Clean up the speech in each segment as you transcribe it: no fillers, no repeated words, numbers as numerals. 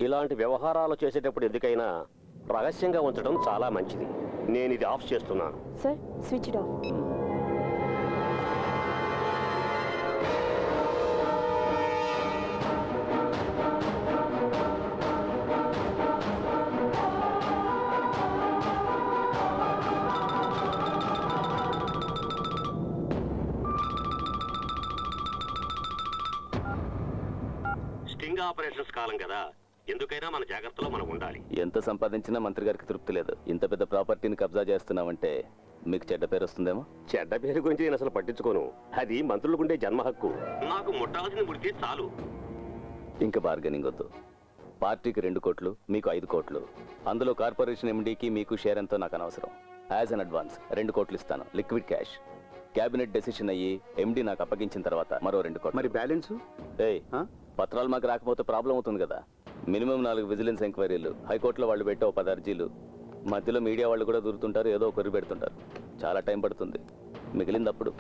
ఇలాంటి వ్యవహారాలు చేసేటప్పుడు ఎందుకైనా రహస్యంగా ఉంచడం చాలా మంచిది. నేను ఇది ఆఫ్ చేస్తున్నాను. Sir, switch it off. Sting operations కాలం కదా, ఎందుకైనా మన జాగ్రత్తలో మనం ఉండాలి. ఎంత సంపాదించినా మంత్రి గారికి తృప్తి లేదు. ఇంత పెద్ద ప్రాపర్టీని కబ్జా చేస్తున్నామంటే మీకు చెడ్డ పేరు వస్తుందేమో. చెడ్డ పేరు గురించి నేను అసలు పట్టించుకోను. అది మంత్రులకు ఉండే జన్మ హక్కు. నాకు ముట్టాల్సిన ముడితే చాలు. ఇంకా బార్గెనింగ్ వద్దు. పార్టీకి 2 కోట్లు, మీకు 5 కోట్లు. అందులో కార్పొరేషన్ ఎండీకి మీకు షేర్ ఎంతో నాకు అనవసరం. యాజ్ అన్ అడ్వాన్స్ 2 కోట్లు ఇస్తాను, లిక్విడ్ క్యాష్. క్యాబినెట్ డెసిషన్ అయ్యి ఎండీ నాకు అప్పగించిన తర్వాత మరో 2 కోట్లు. మరి బ్యాలెన్స్? పత్రాలు మాకు రాకపోతే ప్రాబ్లం అవుతుంది కదా. మినిమం 4 విజిలెన్స్ ఎంక్వైరీలు, హైకోర్టులో వాళ్ళు పెట్టే 10 అర్జీలు, మధ్యలో మీడియా వాళ్ళు కూడా దూరుతుంటారు, ఏదో ఒకరు పెడుతుంటారు. చాలా టైం పడుతుంది. మిగిలిందప్పుడు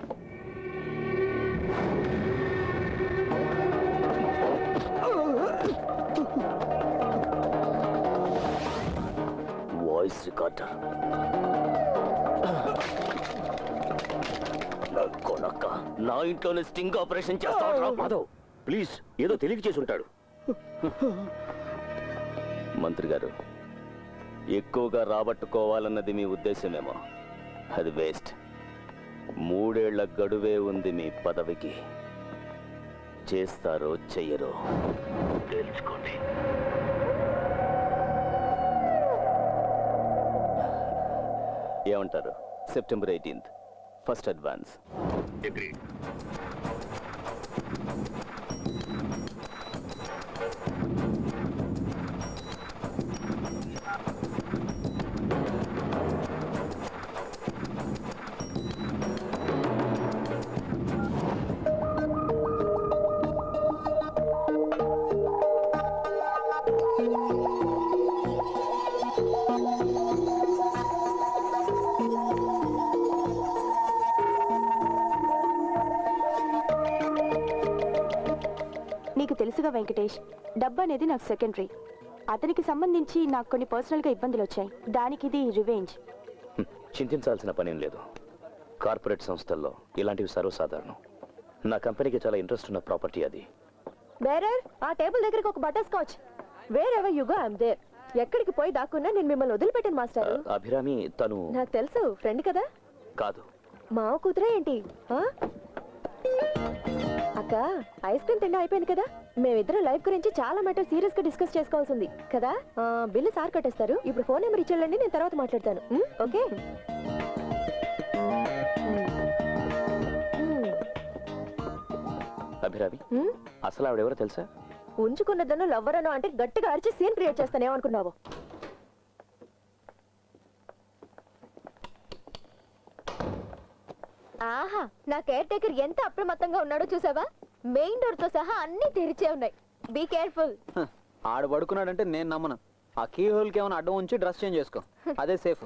వాయిస్ రికార్డర్. నా ఇంట్లోనే స్టింగ్ ఆపరేషన్ చేస్తా. మాధవ్ ప్లీజ్, ఏదో తెలియక చేసి ఉంటాడు. మంత్రి గారు, ఎక్కువగా రాబట్టుకోవాలన్నది మీ ఉద్దేశమేమో. అది వేస్ట్. 3 ఏళ్ల గడువే ఉంది మీ పదవికి. చేస్తారో చెయ్యరో తెలుసుకోండి. ఏమంటారు? September 18th first advance. Agreed. నీకు తెలుసుగా వెంకటేష్, డబ్బు అనేది నాకు సెకండరీ. అతనికి సంబంధించి నాకు కొన్ని పర్సనల్గా ఇబ్బందులు వచ్చాయి. దానికి ఇది రివెంజ్. చింతించాల్సిన పనేం లేదు. కార్పొరేట్ సంస్థల్లో ఇలాంటివి సర్వసాధారణం. నా కంపెనీకి చాలా ఇంట్రెస్ట్ ఉన్న ప్రాపర్టీ అది. బేరర్, ఆ టేబుల్ దగ్గరికి ఒక butterscotch. Wherever you go I am there. ఎక్కడికి పోయి దాక్కున్నా నేను మిమ్మల్ని వదిలిపెట్టాను మాస్టర్. అభిరామి తను నాకు తెలుసు, ఫ్రెండ్ కదా. కాదు, మావ కూతురే ఏంటి? అక్క, ఐస్ క్రీమ్ తిండి అయిపోయింది కదా. మేమిద్దరం లైఫ్ గురించి చాలా మ్యాటర్ సీరియస్ గా డిస్కస్ చేసుకోవాల్సింది కదా. బిల్లు సార్ కట్టేస్తారు. ఇప్పుడు ఫోన్ నెంబర్ ఇచ్చేళ్ళండి, నేను తర్వాత మాట్లాడతాను. ఓకే? అభిరామి అసలు ఆవిడెవరో తెలుసా? ఉంచుకున్నదను లవ్వరను అంటే గట్టిగా అరిచి సీన్ క్రియేట్ చేస్తానేమనుకున్నావు? ఆహా, నా కేర్ టేకర్ ఎంత అప్రమత్తంగా ఉన్నాడో చూసావా? మెయిన్ డోర్ తో సహా అన్ని తెరిచే ఉన్నాయి. Be careful. ఆడ పడుకున్నాడంటే నేను నమ్మను. ఆ కీ హోల్ కి ఏమైనా అడ్డం ఉంచి డ్రెస్ చేంజ్ చేసుకో, అదే సేఫ్.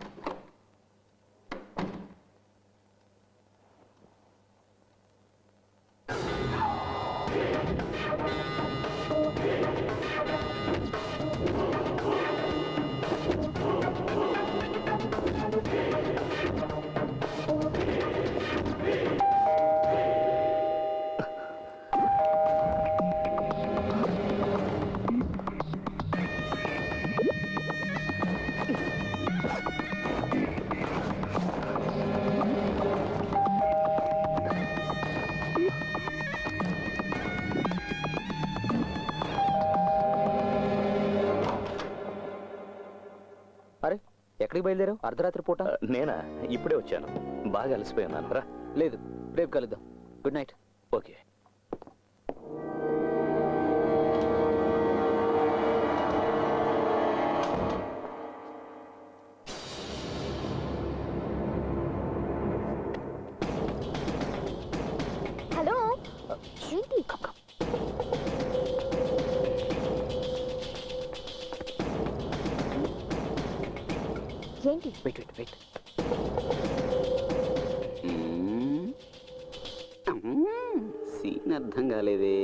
అరే, ఎక్కడికి బయలుదేరావు అర్ధరాత్రి పూట? నేనా? ఇప్పుడే వచ్చాను. బాగా అలసిపోయాను రా. లేదు, రేపు కలుద్దాం. Good night. ఓకే. హలో, ఏంటి? ఏంటి? Wait wait wait. సీన్ అర్థం కాలేదే.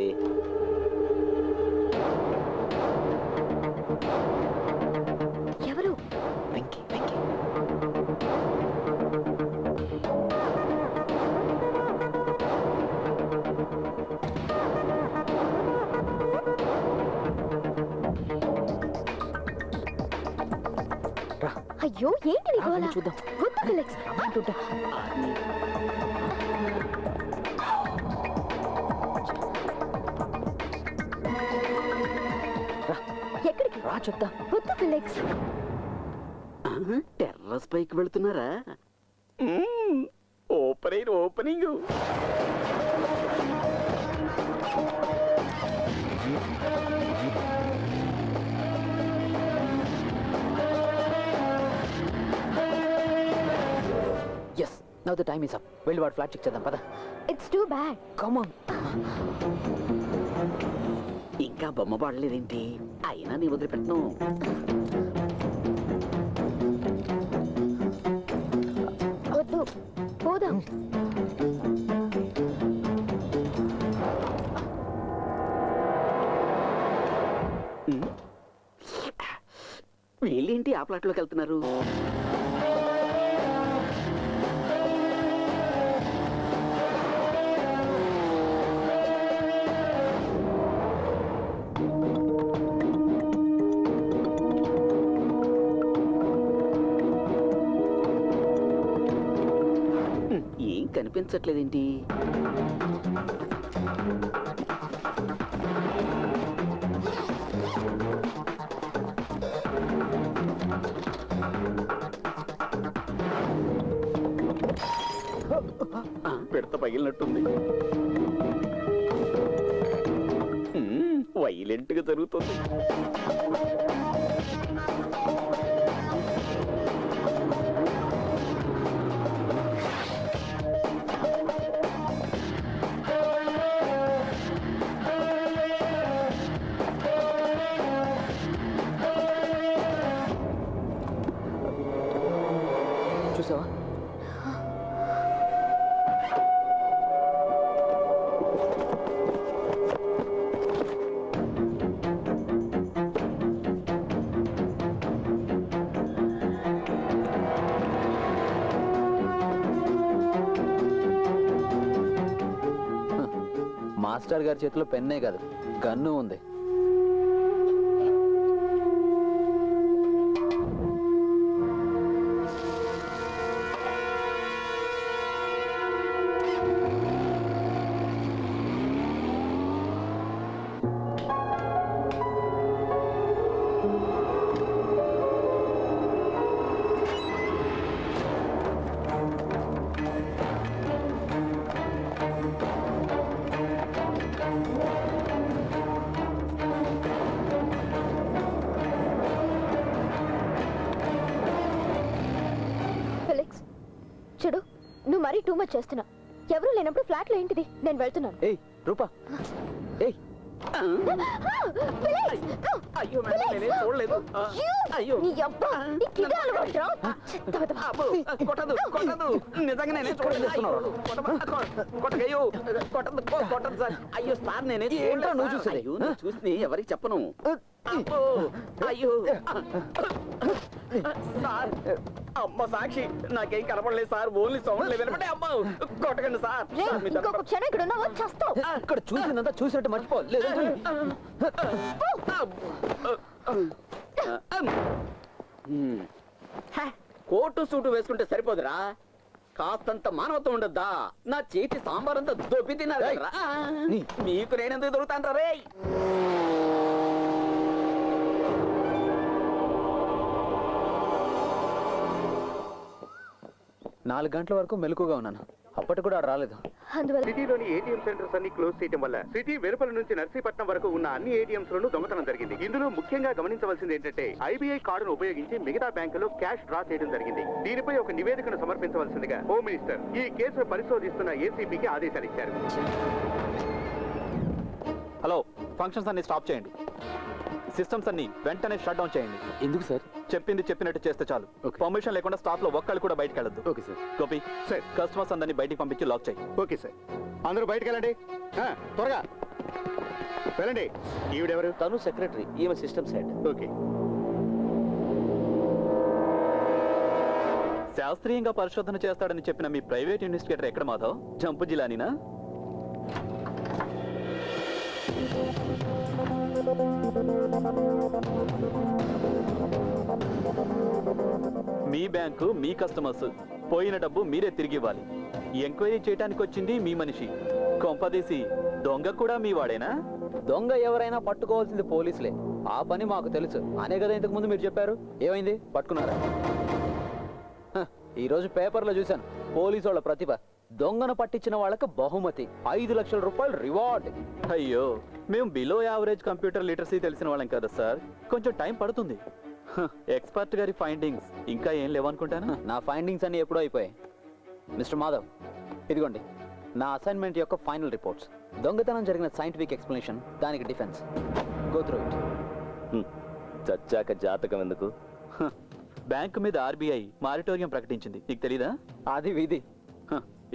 అయ్యో ఏంటి నీ గోల? చూద్దాం. వద్దు ఫిలిక్స్. ఎక్కడికి? రా చెప్తా. వద్దు ఫిలిక్స్. టెర్రస్ పైకి వెళ్తున్నారా? Opening is now the time is up. వెళ్ళి వాడు ఫ్లాట్ చెక్ చేద్దాం పద. It's too bad. Come on. ఇంకా బొమ్మ పడలేదేంటి? అయినా నీ వదిలిపెట్టను. వద్దు పోదాం. వీళ్ళేంటి ఆ ప్లాట్లోకి వెళ్తున్నారు? ఏం కనిపించట్లేదేంటి? పిడత పగిలినట్టుంది. వైలెంట్ గా జరుగుతుంది. చూసావా? మాస్టర్ గారి చేతిలో పెన్నే కాదు గన్ను ఉంది. ఫిలిక్స్ చూడు, నువ్వు మరీ టూ మచ్ చేస్తున్నా. ఎవరు లేనప్పుడు ఫ్లాట్ లో ఏంటిది? నేను వెళ్తున్నాను. ఏయ్ రూపా, ఏయ్ అయ్యో మేడం, నేనేం చూడలేదు. అయ్యో నీ అబ్బా, నీకు ఇదే అలవాటురా? చెత్త వెధవ. అబ్బో, కొట్టదు కొట్టదు, నిజంగా నేనే చూడలేదు. కొట్టకయ్యో, కొట్టదు సార్. అయ్యో సార్, నేనే ఏంటో నువ్వు చూసేది? అయ్యో, నువ్వు చూసి ఎవరికి చెప్పను. అబ్బో, అయ్యో సార్, అమ్మ సాక్షి, నాకేం కనపడలేదు సార్. ఓన్లీ సౌండ్ లేదు వినపడే. అమ్మ కొట్టకండి సార్. రేయ్, ఇంకొక క్షణం ఇక్కడ ఉన్నావా చేస్తావు. ఇక్కడ చూసిందంతా చూసినట్టు మర్చిపో. లేదు కోటు సూటు వేసుకుంటే సరిపోదురా, కాస్తంత మానవత్వం ఉండద్దా? నా చేతి సాంబార్ అంతా దొబ్బి తిన్నారు కదరా. మీకు నేనెందుకు దొరుకుతాను రే? 4 గంటల వరకు మెలకుగా ఉన్నాను. అప్పటి కూడా రాలేదు. అందువల్ల సిటీలోని ఏటీఎం సెంటర్స్ అన్ని క్లోజ్ చేయడం వల్ల సిటీ వెలుపల నుంచి నర్సీపట్నం వరకు ఉన్న అన్ని ఏటీఎంస్ లోనూ దొంగతనం జరిగింది. ఇందులో ముఖ్యంగా గమనించవలసింది ఏంటంటే ఐబీఐ కార్డును ఉపయోగించి మిగతా బ్యాంకులు క్యాష్ డ్రా చేయడం జరిగింది. దీనిపై ఒక నివేదికను సమర్పించవలసిందిగా హోమ్ మినిస్టర్ ఈ కేసును పరిశోధిస్తున్న ఏసీపీకి ఆదేశాలు ఇచ్చారు. హలో, ఫంక్షన్స్ అన్ని స్టాప్ చేయండి. సిస్టమ్స్ అన్ని వెంటనే షట్ డౌన్ చేయండి. ఎందుకు సార్? చెప్పింది చెప్పినట్టు చేస్తే చాలు. పర్మిషన్ లేకుండా స్టాఫ్ లో ఒక్కళ్ళు కూడా బయటకు వెళ్ళొద్దు. Okay sir. Gopi sir. Customers అందరినీ బయటికి పంపించి లాక్ చేయి. Okay sir. అందరూ బయటకు వెళ్ళండి. త్వరగా వెళ్ళండి. ఈవిడెవరు? తను సెక్రటరీ, ఈమె సిస్టమ్స్ హెడ్. ఓకే. శాస్త్రీయంగా పరిశోధన చేస్తాడని చెప్పిన మీ ప్రైవేట్ ఇన్వెస్టిగేటర్ ఎక్కడ మాధవ్? జంపు జిలానీనా? మీ బ్యాంకు మీ కస్టమర్స్, పోయిన డబ్బు మీరే తిరిగి ఇవ్వాలి. ఎంక్వైరీ చేయడానికి వచ్చింది మీ మనిషి, కొంపదీసి దొంగ కూడా మీ వాడేనా? దొంగ ఎవరైనా పట్టుకోవాల్సింది పోలీసులే. ఆ పని మాకు తెలుసు అనే కదా ఇంతకు ముందు మీరు చెప్పారు. ఏమైంది, పట్టుకున్నారా? ఈ రోజు పేపర్లో చూశాను, పోలీసు వాళ్ళ ప్రతిభ. దొంగను పట్టించిన వాళ్ళకి బహుమతి 5 లక్షల రూపాయలు రివార్డ్. అయ్యో, మేము బిలో యావరేజ్ కంప్యూటర్ లిటరసీ తెలిసిన వాళ్ళం కదా సార్, కొంచెం టైం పడుతుంది. ఎక్స్పర్ట్ గారి ఫైండింగ్స్ ఇంకా ఏం లేవనుకుంటాను. నా ఫైండింగ్స్ అన్ని ఎప్పుడో అయిపోయాయి. మిస్టర్ మాధవ్, ఇదిగోండి నా అసైన్మెంట్ యొక్క ఫైనల్ రిపోర్ట్స్. దొంగతనం జరిగిన సైంటిఫిక్ ఎక్స్ప్లెనేషన్, దానికి డిఫెన్స్. Go through it. చచ్చాక జాతకం ఎందుకు? బ్యాంకు మీద ఆర్బీఐ మారిటోరియం ప్రకటించింది, నీకు తెలీదా? అది విధి.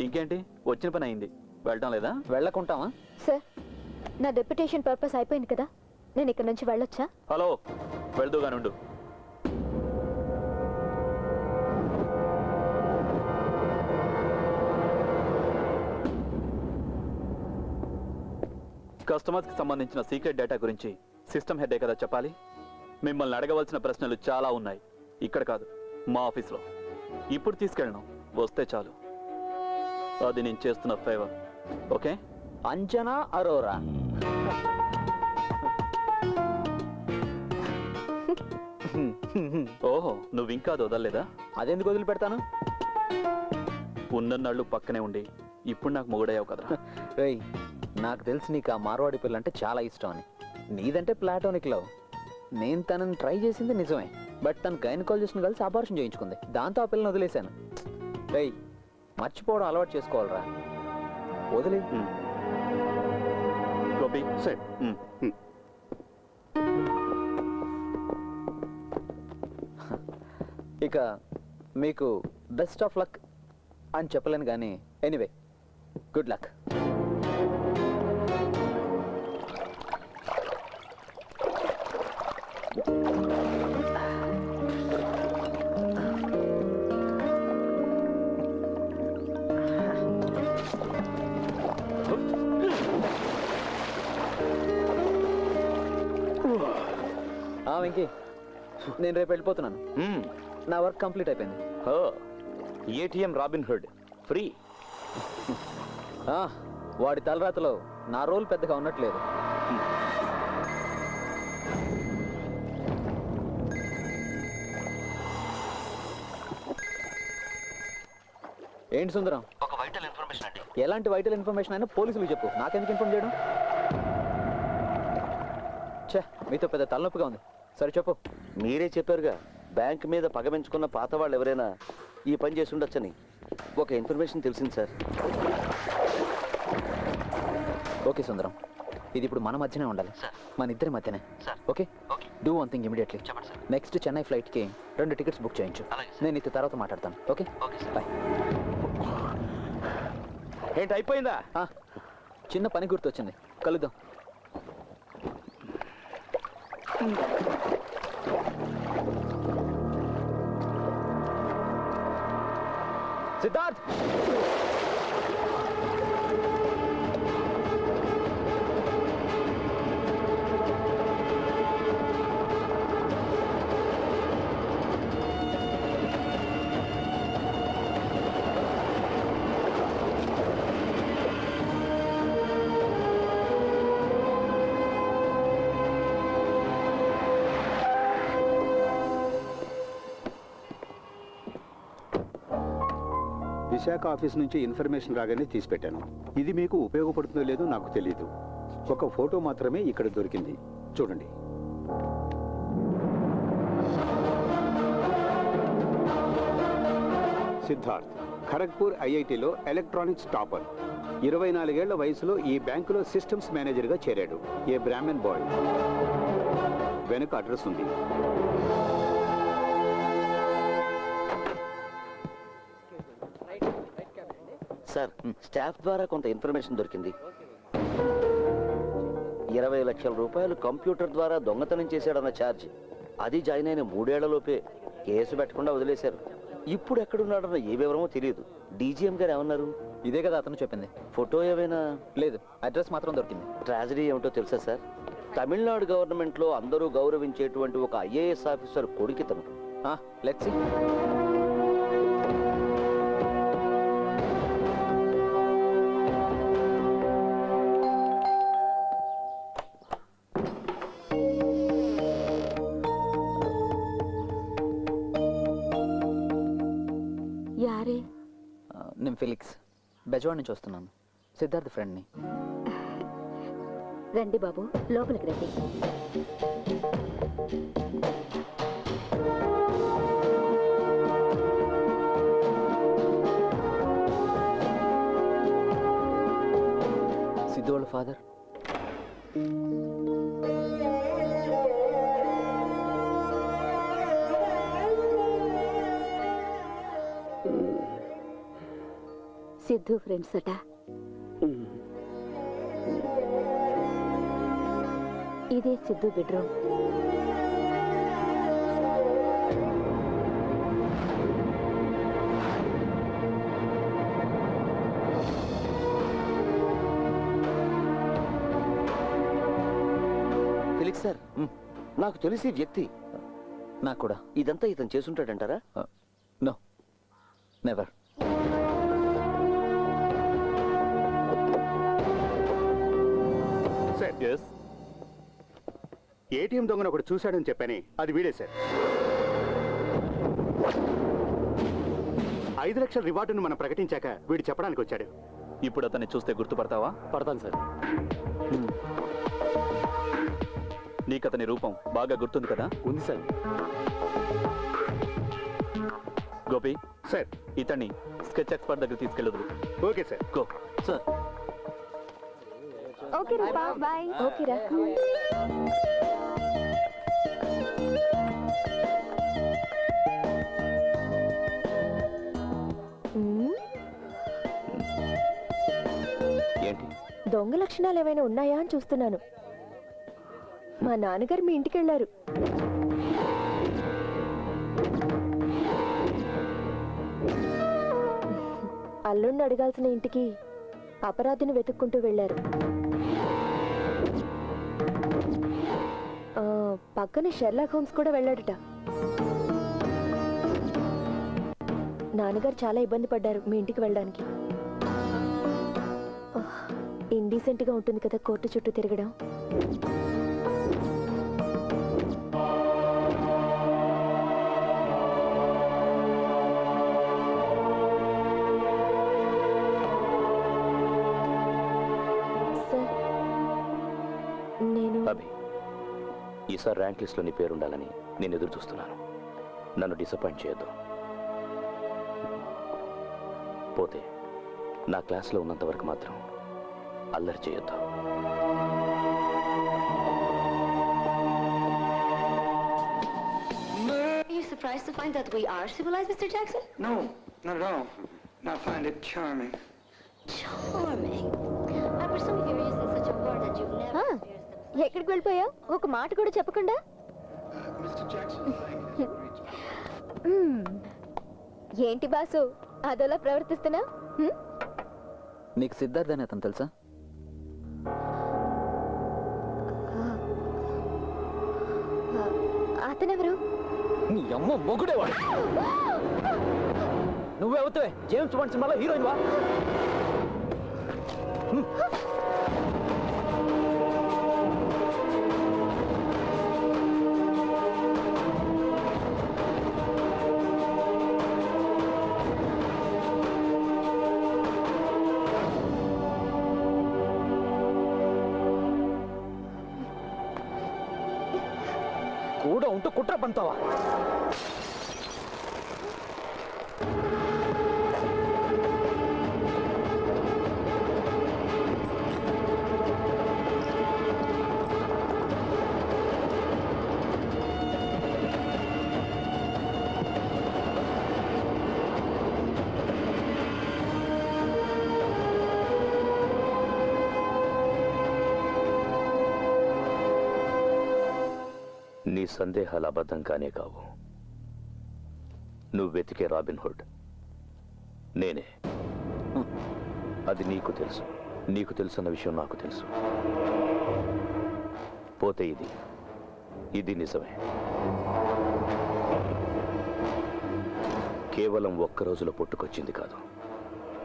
ఇంకేంటి, వచ్చిన పని అయింది, వెళ్ళటం లేదా? వెళ్ళకుంటామా? సార్, నా డెప్యుటేషన్ పర్పస్ అయిపోయింది కదా, నేను ఇక్కడ నుంచి వెళ్ళొచ్చా? హలో, వెళ్దూగానుండు. కస్టమర్స్ కి సంబంధించిన సీక్రెట్ డేటా గురించి సిస్టమ్ హెడ్ కదా చెప్పాలి. మిమ్మల్ని అడగవలసిన ప్రశ్నలు చాలా ఉన్నాయి. ఇక్కడ కాదు, మా ఆఫీస్లో. ఇప్పుడు తీసుకెళ్ళను, వస్తే చాలు. అది నేను చేస్తున్న ఫేవర్. ఓకే? అంజనా అరోరా. ఓహో, నువ్వు ఇంకా అది వదలలేదా? అదెందుకు వదిలిపెడతాను? ఉన్నన్నాళ్ళు పక్కనే ఉండి ఇప్పుడు నాకు మొగుడయ్యావు కదరా. రేయ్, నాకు తెలిసి నీకు ఆ మార్వాడి పిల్ల అంటే చాలా ఇష్టం అని. నీదంటే ప్లాటోనిక్ లవ్. నేను తనని ట్రై చేసింది నిజమే, బట్ తన గైనకాలజిస్ట్ని కలిసి అబార్షన్ చేయించుకుంది. దాంతో ఆ పిల్లని వదిలేశాను. రేయ్, మర్చిపోవడం అలవాటు చేసుకోవాలరా. వదిలే. గోపి, ఇక మీకు బెస్ట్ ఆఫ్ లక్ అని చెప్పలేను కానీ, ఎనీవే గుడ్ లక్. వెంకీ, నేను రేపు వెళ్ళిపోతున్నాను. నా వర్క్ కంప్లీట్ అయిపోయింది. ATM robin hood free. వాడి తలరాతలో నా రోల్ పెద్దగా ఉన్నట్లేదు. ఏంటి సుందరం? ఒక వైటల్ ఇన్ఫర్మేషన్ అండి. ఎలాంటి వైటల్ ఇన్ఫర్మేషన్ అయినా పోలీసులకు చెప్పు, నాకెందుకు ఇన్ఫార్మ్ చేయడం? ఛే, మీతో పెద్ద తలనొప్పిగా ఉంది. సరే చెప్పు. మీరే చెప్పారుగా, బ్యాంక్ మీద పగ పెంచుకున్న పాత వాళ్ళు ఎవరైనా ఈ పని చేసి ఉండొచ్చని. ఒక ఇన్ఫర్మేషన్ తెలిసింది సార్. ఓకే సుందరం, ఇది ఇప్పుడు మన మధ్యనే ఉండాలి, మన ఇద్దరి మధ్యనే. Okay, do one thing immediately. Next Chennai ఫ్లైట్కి 2 టికెట్స్ బుక్ చేయించు. నేను ఇటు తర్వాత మాట్లాడతాను. Okay, bye. ఏంటి, అయిపోయిందా? చిన్న పని గుర్తొచ్చింది, కలుద్దాం. సిద్ధార్థ్, విశాఖ ఆఫీస్ నుంచి ఇన్ఫర్మేషన్ రాగానే తీసిపెట్టాను. ఇది మీకు ఉపయోగపడుతుందో లేదో నాకు తెలియదు. ఒక ఫోటో మాత్రమే ఇక్కడ దొరికింది, చూడండి. సిద్ధార్థ్ ఖరగ్పూర్ ఐఐటిలో ఎలక్ట్రానిక్స్ టాపర్. 24 ఏళ్ల వయసులో ఈ బ్యాంకులో సిస్టమ్స్ మేనేజర్గా చేరాడు. ఏ బ్రాహ్మణ్ బాయ్. వెనుక అడ్రస్ ఉంది. సార్, స్టాఫ్ ద్వారా కొంత ఇన్ఫర్మేషన్ దొరికింది. 20 లక్షల రూపాయలు కంప్యూటర్ ద్వారా దొంగతనం చేశాడన్న ఛార్జ్. అది జాయిన్ అయిన 3 ఏళ్లలోపే కేసు పెట్టకుండా వదిలేశారు. ఇప్పుడు ఎక్కడున్నాడన్న ఏ వివరమో తెలియదు. డీజీఎం గారు ఏమన్నారు? ఇదే కదా అతను చెప్పింది. ఫోటో ఏమైనా? లేదు, అడ్రస్ మాత్రం దొరికింది. ట్రాజడీ ఏమిటో తెలుసా సార్? తమిళనాడు గవర్నమెంట్ లో అందరూ గౌరవించేటువంటి ఒక ఐఏఎస్ ఆఫీసర్ కొడుకితను. Let's see. యారే? నేను ఫిలిక్స్, బెజవాడ్ నుంచి వస్తున్నాను. సిద్ధార్థ్ ఫ్రెండ్ని. రండి బాబు, లోపలికి రండి. సిద్ధు వాళ్ళ ఫాదర్. సిద్ధు ఫ్రెండ్స్ అట. ఇదే సిద్ధు బెడ్రూమ్. ఫిలిక్స్ సార్, నాకు తెలిసి వ్యక్తి. నాకు కూడా. ఇదంతా ఇతను చేసుంటాడంటారా? No, never. సార్, ఏటీఎం దొంగను ఒకటి చూశాడని చెప్పని అది వీడే సార్. 5 లక్షల రివార్డును మనం ప్రకటించాక వీడు చెప్పడానికి వచ్చాడు. ఇప్పుడు అతన్ని చూస్తే గుర్తుపడతావా? పడతాను సార్. నీకు అతని రూపం బాగా గుర్తుంది కదా? ఉంది సార్. గోపి సార్. ఇతన్ని స్కెచ్ ఎక్స్పర్ట్ దగ్గర తీసుకెళ్ళదు. Okay sir. Go sir. Okay రా, బాయ్. ఓకే రా. ఏంటి? దొంగ లక్షణాలు ఏమైనా ఉన్నాయా అని చూస్తున్నాను. మా నాన్నగారు మీ ఇంటికి వెళ్ళారు. అల్లుణ్ణి అడగాల్సిన ఇంటికి అపరాధిని వెతుక్కుంటూ వెళ్ళారు. పక్కనే షెర్లాక్ హోమ్స్ కూడా వెళ్ళాడట. నాన్నగారు చాలా ఇబ్బంది పడ్డారు మీ ఇంటికి వెళ్ళడానికి. ఇండీసెంట్ గా ఉంటుంది కదా కోర్టు చుట్టూ తిరగడం. అభి, ఈసారి ర్యాంక్ లిస్ట్లో నీ పేరు ఉండాలని నేను ఎదురు చూస్తున్నాను. నన్ను డిసప్పాయింట్ చేయొద్దు. పోతే నా క్లాస్లో ఉన్నంత వరకు మాత్రం అల్లరి చేయొద్దు. Are you surprised to find that we are civilized, Mr. Jackson? No, not at all. I find it charming. Charming. I presume if you're using such a word that you've never experienced them. ఎక్కడికి వెళ్ళిపోయావు? ఒక మాట కూడా చెప్పకుండా. Mr. Jackson, ఏంటి boss అదోలా ప్రవర్తిస్తున్నా? నీకు సిద్ధార్థ్ అని అతను తెలుసా? అతనెవరు? నీ అమ్మ మొగుడేవాడు. నువ్వే అవుతావే జేమ్స్ బాండ్ సినిమాలో హీరోయిన్ వా? కూడా ఉంటూ కుట్ర పంతావా? నీ సందేహాలు అబద్ధం కానే కావు. నువ్వు వెతికే రాబిన్ హుడ్ నేనే. అది నీకు తెలుసు. నీకు తెలుసన్న విషయం నాకు తెలుసు. పోతే ఇది నిజమే. కేవలం ఒక్క రోజులో పుట్టుకొచ్చింది కాదు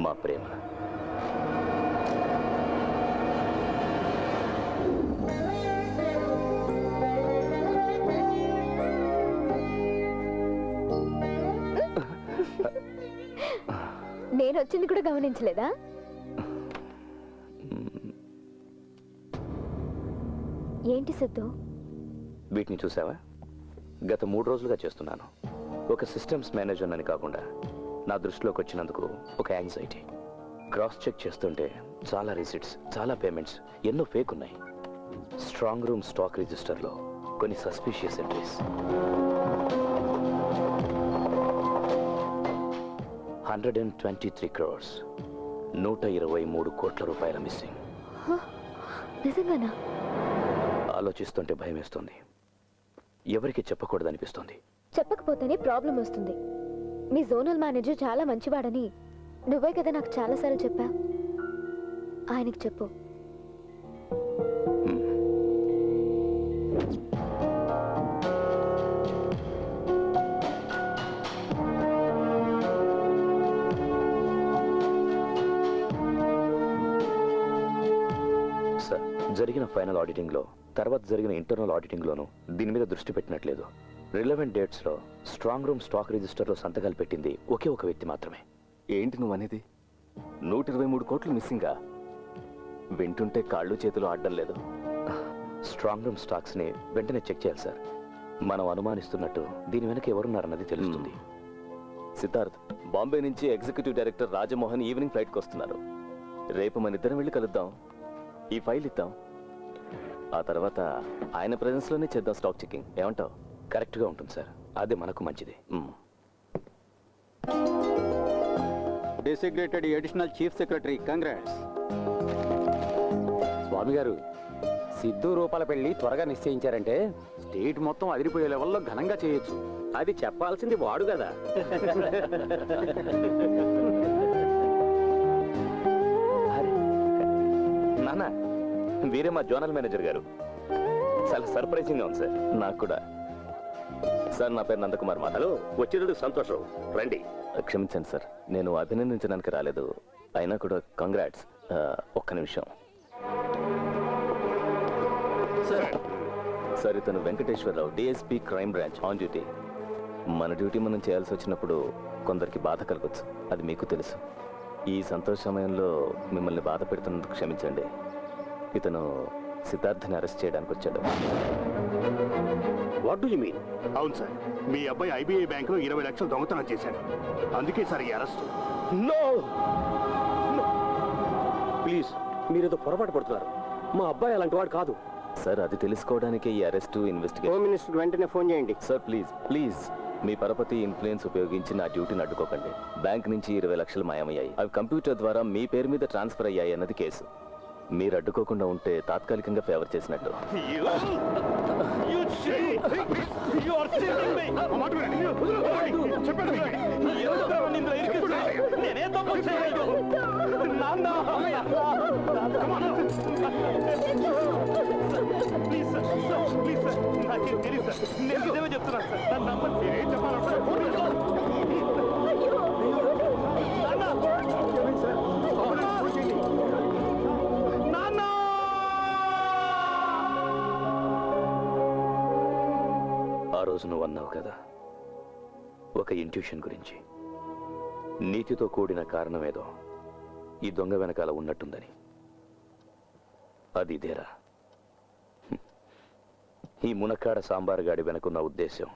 మా ప్రేమ. నేను వచ్చింది కూడా గమనించలేదా? ఏంటి సిద్ధు? వీటిని చూసావా? గత 3 రోజులుగా చేస్తున్నాను. ఒక సిస్టమ్స్ మేనేజర్ అని కాకుండా నా దృష్టిలోకి వచ్చినందుకు ఒక యాంగ్జైటీ. క్రాస్ చెక్ చేస్తుంటే చాలా రిసిట్స్, చాలా పేమెంట్స్, ఎన్నో ఫేక్ ఉన్నాయి. స్ట్రాంగ్ రూమ్ స్టాక్ రిజిస్టర్లో కొన్ని సస్పిషియస్ ఎంట్రీస్. 123 crores, 123 కోట్ల రూపాయల మిస్సింగ్. నిజంగానా? ఆలోచిస్తుంటే భయం వేస్తుంది. ఎవరికి చెప్పకూడదనిపిస్తుంది. చెప్పకపోతేనే ప్రాబ్లం వస్తుంది. మీ జోనల్ మేనేజర్ చాలా మంచివాడని నువ్వే కదా నాకు చాలాసార్లు చెప్పా. ఆయనకి చెప్పు. సార్, జరిగిన ఫైనల్ ఆడిటింగ్లో, తర్వాత జరిగిన ఇంటర్నల్ ఆడిటింగ్లోనూ దీని మీద దృష్టి పెట్టినట్లేదు. రిలవెంట్ డేట్స్లో స్ట్రాంగ్ రూమ్ స్టాక్ రిజిస్టర్లో సంతకాలు పెట్టింది ఒకే ఒక వ్యక్తి మాత్రమే. ఏంటి నువ్వు అనేది? 123 కోట్లు మిస్సింగా? వింటుంటే కాళ్ళు చేతులు ఆడడం లేదు. స్ట్రాంగ్ రూమ్ స్టాక్స్ని వెంటనే చెక్ చేయాలి సార్. మనం అనుమానిస్తున్నట్టు దీని వెనక ఎవరున్నారన్నది తెలుస్తుంది. సిద్ధార్థ్, బాంబే నుంచి ఎగ్జిక్యూటివ్ డైరెక్టర్ రాజమోహన్ ఈవినింగ్ ఫ్లైట్కి వస్తున్నారు. రేపు మన ఇద్దరం వెళ్ళి కలుద్దాం, ఈ ఫైల్ ఇద్దాం. ఆ తర్వాత ఆయన ప్రెజెన్స్లోనే చేద్దాం స్టాక్ చెకింగ్. ఏమంటావు? కరెక్ట్గా ఉంటుంది సార్. అదే మనకు మంచిది. Designated additional chief secretary, congrats. Swamy గారు, సిద్ధు రూపాల పెళ్లి త్వరగా నిశ్చయించారంటే స్టేట్ మొత్తం అదిరిపోయే లెవెల్లో ఘనంగా చేయొచ్చు. అది చెప్పాల్సింది వాడు కదా. నాన్న, వీరే మా జోనల్ మేనేజర్ గారు. చాలా సర్ప్రైజింగ్గా ఉంది సార్. నాకు కూడా. సార్, నా పేరు నందకుమార్ మాధవ్. హలో, వచ్చేటప్పుడు సంతోషం. రండి. క్షమించండి సార్, నేను అభినందించడానికి రాలేదు. అయినా కూడా కంగ్రాట్స్. ఒక్క నిమిషం సార్. ఇతను Venkateswara Rao, DSP crime branch, on duty. మన డ్యూటీ మనం చేయాల్సి వచ్చినప్పుడు కొందరికి బాధ కలగచ్చు, అది మీకు తెలుసు. ఈ సంతోష సమయంలో మిమ్మల్ని బాధ పెడుతున్నందుకు క్షమించండి. ఇతను సిద్ధార్థని అరెస్ట్ చేయడానికి వచ్చాడు. What do you mean? అవును సార్, మీ అబ్బాయి ఐబీఐ బ్యాంకులో 20 లక్షలు దొంగతనం చేశాడు. అందుకే సార్ ఈ అరెస్ట్. నో, ప్లీజ్, మీరేదో పొరపాటు పడుతున్నారు. మా అబ్బాయి అలాంటి వాడు కాదు సార్. అది తెలుసుకోవడానికే ఈ అరెస్టు, ఇన్వెస్టిగేషన్. హోమ్ మినిస్టర్ వెంటనే ఫోన్ చేయండి. సార్ ప్లీజ్ ప్లీజ్, మీ పరపతి ఇన్ఫ్లుయెన్స్ ఉపయోగించి నా డ్యూటీని అడ్డుకోకండి. బ్యాంక్ నుంచి 20 లక్షలు మాయమయ్యాయి. అవి కంప్యూటర్ ద్వారా మీ పేరు మీద ట్రాన్స్ఫర్ అయ్యాయి అన్నది కేసు. మీరు అడ్డుకోకుండా ఉంటే తాత్కాలికంగా ఫేవర్ చేసినట్టు. ఆ రోజు నువ్వు అన్నావు కదా, ఒక ఇంట్యూషన్ గురించి. నీతితో కూడిన కారణమేదో ఈ దొంగ వెనకాల ఉన్నట్టుందని. అది ఇదేరా. ఈ మునక్కాడ సాంబార్ గాడి వెనకున్న ఉద్దేశం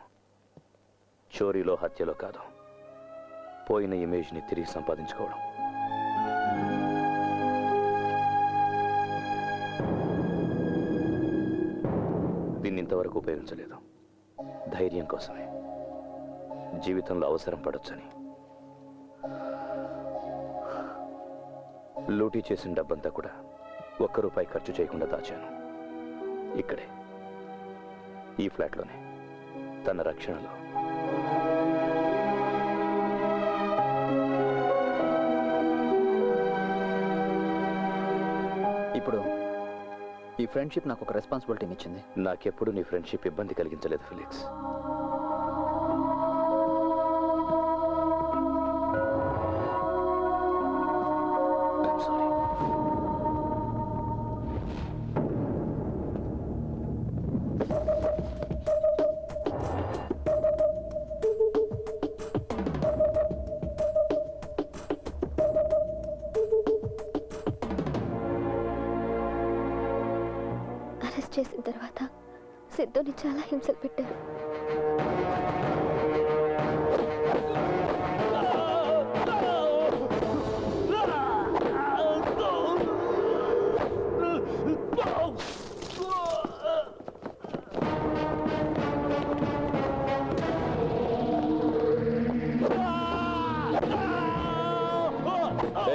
చోరీలో, హత్యలో కాదు, పోయిన ఇమేజ్ని తిరిగి సంపాదించుకోవడం. దీన్ని ఇంతవరకు ఉపయోగించలేదు. ధైర్యం కోసమే, జీవితంలో అవసరం పడొచ్చని. లూటీ చేసిన డబ్బంతా కూడా ₹1 ఖర్చు చేయకుండా దాచాను. ఇక్కడే, ఈ ఫ్లాట్లోనే, తన రక్షణలో. ఈ ఫ్రెండ్షిప్ నాకు ఒక రెస్పాన్సిబిలిటీని ఇచ్చింది. నాకెప్పుడు నీ ఫ్రెండ్షిప్ ఇబ్బంది కలిగించలేదు ఫిలిక్స్. అరెస్ట్ చేసిన తర్వాత సిద్ధుని చాలా హింసలు పెట్టారు.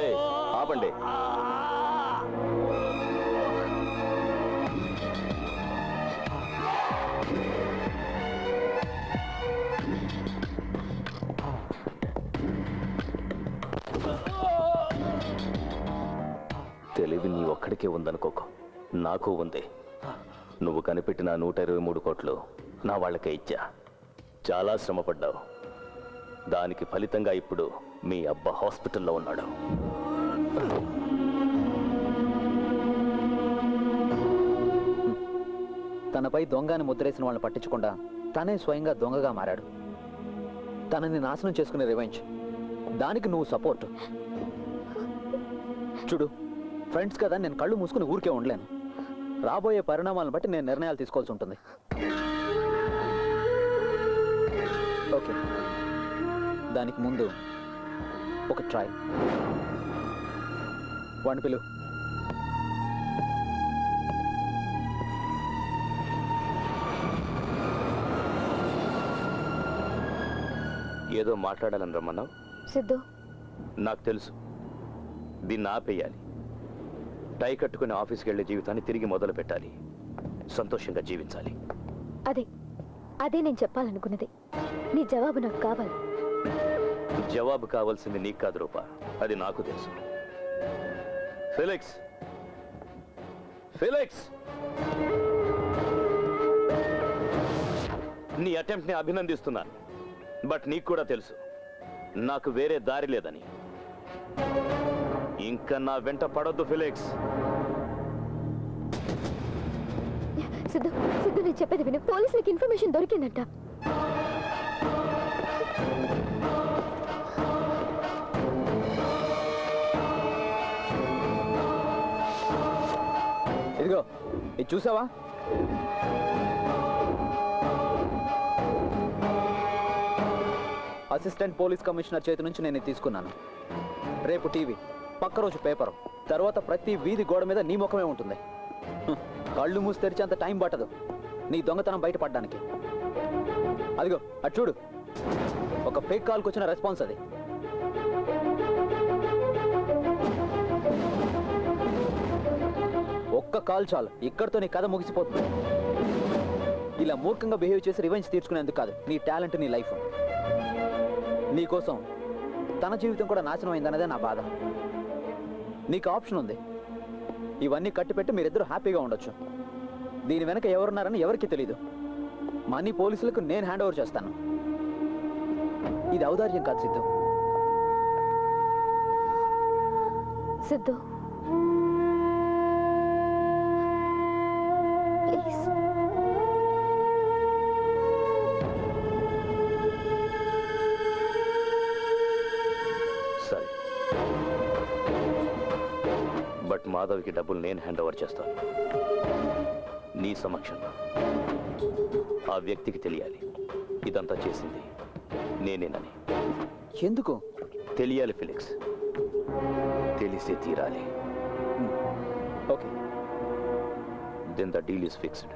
ఏయ్, ఆపండి. తెలివి నీ ఒక్కడికే ఉందనుకోకు, నాకు ఉంది. నువ్వు కనిపెట్టిన 123 కోట్లు నా వాళ్ళకే ఇచ్చా. చాలా శ్రమపడ్డావు. దానికి ఫలితంగా ఇప్పుడు మీ అబ్బా హాస్పిటల్లో ఉన్నాడు. తనపై దొంగని ముద్రేసిన వాళ్ళని పట్టించకుండా తనే స్వయంగా దొంగగా మారాడు. తనని నాశనం చేసుకునే రివెంజ్, దానికి నువ్వు సపోర్ట్. చూడు, ఫ్రెండ్స్ కదా, నేను కళ్ళు మూసుకుని ఊరికే ఉండలేను. రాబోయే పరిణామాలను బట్టి నేను నిర్ణయాలు తీసుకోవాల్సి ఉంటుంది. ఓకే, దానికి ముందు ఒక ట్రై. వాడిని పిలు. ఏదో మాట్లాడాలని రమ్మన్నావు. సిద్ధు, నాకు తెలుసు, దీన్ని ఆపేయాలి. టై కట్టుకుని ఆఫీస్కి వెళ్ళే జీవితాన్ని తిరిగి మొదలు పెట్టాలి. సంతోషంగా జీవించాలి. అదే నేను చెప్పాలనుకున్నది. నీ జవాబు నాకు కావాలి. జవాబు కావాల్సింది నీకు కాదు రూపా, అది నాకు తెలుసు. ఫిలిక్స్, ఫిలిక్స్, నీ అటెంప్ట్ని అభినందిస్తున్నాను. బట్ నీకు కూడా తెలుసు నాకు వేరే దారి లేదని. ఇంకా నా వెంట పడొద్దు ఫిలిక్స్. సిద్ధు, నేను చెప్పేది విను. పోలీసులకు ఇన్ఫర్మేషన్ దొరికిందంట. ఇదిగో, ఇది చూసావా? అసిస్టెంట్ పోలీస్ కమిషనర్ చేతి నుంచి నేను ఇది తీసుకున్నాను. రేపు టీవీ, పక్క రోజు పేపర్, తర్వాత ప్రతి వీధి గోడ మీద నీ ముఖమే ఉంటుంది. కళ్ళు మూసి తెరిచేంత టైం పట్టదు నీ దొంగతనం బయటపడడానికి. అదిగో అటు చూడు, ఒక ఫేక్ కాల్కి వచ్చిన రెస్పాన్స్ అది. ఒక్క కాల్ చాలు, ఇక్కడితో నీ కథ ముగిసిపోతుంది. ఇలా మూర్ఖంగా బిహేవ్ చేసి రివెంజ్ తీర్చుకునేందుకు కాదు, నీ టాలెంట్, నీ లైఫ్. నీకోసం తన జీవితం కూడా నాశనం అయిందన్నదే నా బాధ. నీకు ఆప్షన్ ఉంది. ఇవన్నీ కట్టిపెట్టి మీరిద్దరూ హ్యాపీగా ఉండొచ్చు. దీని వెనక ఎవరున్నారని ఎవరికి తెలీదు. మనీ పోలీసులకు నేను హ్యాండ్ ఓవర్ చేస్తాను. ఇది ఔదార్యం కాదు సిద్ధు. సిద్ధు, ప్లీజ్. సరే, బట్ మాధవ్కి డబ్బులు నేను హ్యాండ్ ఓవర్ చేస్తాను. నీ సమక్షంలో ఆ వ్యక్తికి తెలియాలి ఇదంతా చేసింది నేనేనని. ఎందుకు తెలియాలి ఫిలిక్స్, తెలిసే తీరాలి. Okay, then the deal is fixed.